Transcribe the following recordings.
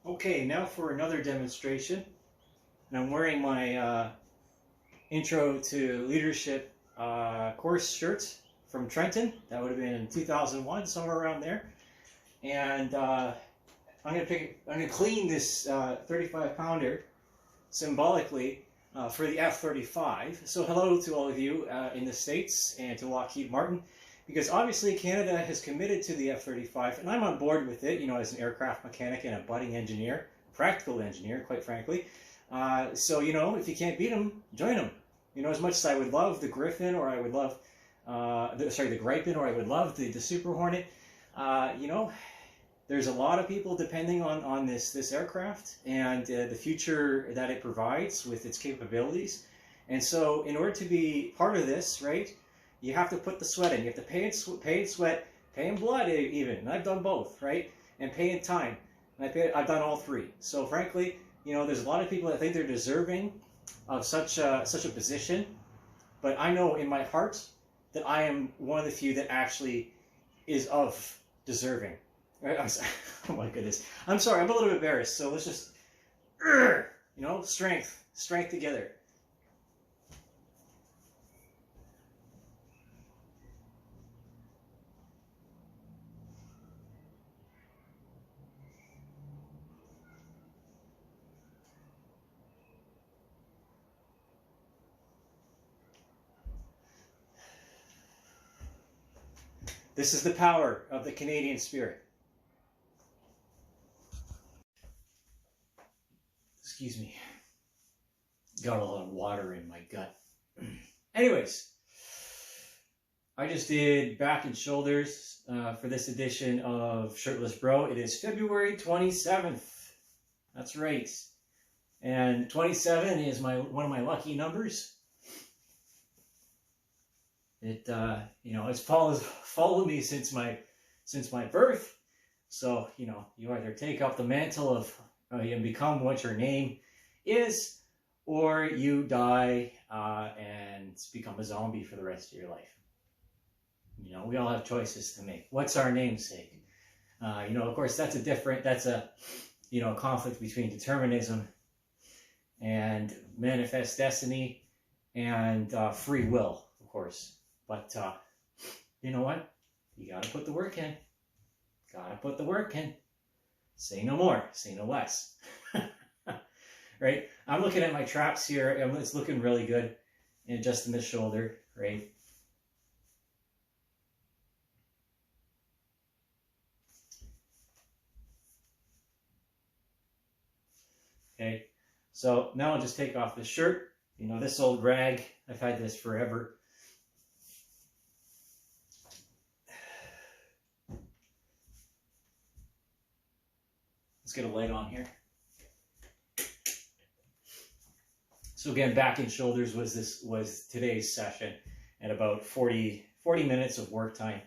Okay, now for another demonstration. And I'm wearing my Intro to Leadership course shirt from Trenton. That would have been in 2001, somewhere around there. And I'm gonna clean this 35-pounder symbolically for the F-35. So hello to all of you in the States and to Lockheed Martin, because obviously Canada has committed to the F-35, and I'm on board with it, you know, as an aircraft mechanic and a budding engineer, practical engineer, quite frankly. So, you know, if you can't beat them, join them. You know, as much as I would love the Griffin, or I would love, the Gripen, or I would love the Super Hornet, you know, there's a lot of people depending on this aircraft and the future that it provides with its capabilities. And so in order to be part of this, right, you have to put the sweat in. You have to pay in sweat, pay in blood even. And I've done both, right? And pay in time. And I've done all three. So frankly, you know, there's a lot of people that think they're deserving of such a position. But I know in my heart that I am one of the few that actually is of deserving. Oh my goodness. I'm sorry, I'm a little bit embarrassed. So let's just, you know, strength together. This is the power of the Canadian spirit. Excuse me. Got a lot of water in my gut. Anyways, I just did back and shoulders for this edition of Shirtless Bro. It is February 27th. That's right. And 27 is one of my lucky numbers. It you know, it's followed me since my birth. So, you know, you either take up the mantle of and become what your name is, or you die and become a zombie for the rest of your life. You know, we all have choices to make. What's our namesake? You know, of course, that's a you know, conflict between determinism and manifest destiny and free will, of course. But you know what? You gotta put the work in. Gotta put the work in. Say no more. Say no less. Right? I'm looking at my traps here. It's looking really good. And just in the shoulder, right? Okay. So now I'll just take off the shirt. You know, this old rag, I've had this forever. Let's get a light on here. So again, back and shoulders was today's session, and about 40 minutes of work time.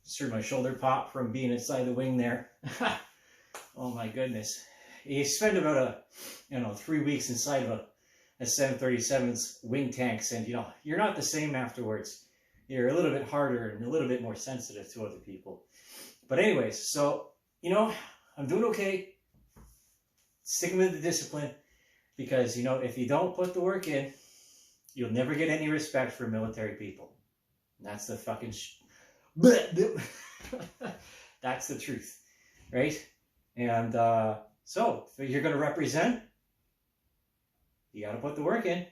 Just heard my shoulder pop from being inside the wing there. Oh my goodness. You spend about 3 weeks inside of a 737's wing tanks, and you know, you're not the same afterwards. You're a little bit harder and a little bit more sensitive to other people. But anyways, so, you know, I'm doing okay. Sticking with the discipline, because, you know, if you don't put the work in, you'll never get any respect for military people. And that's the fucking that's the truth, right? And so if you're going to represent, you got to put the work in.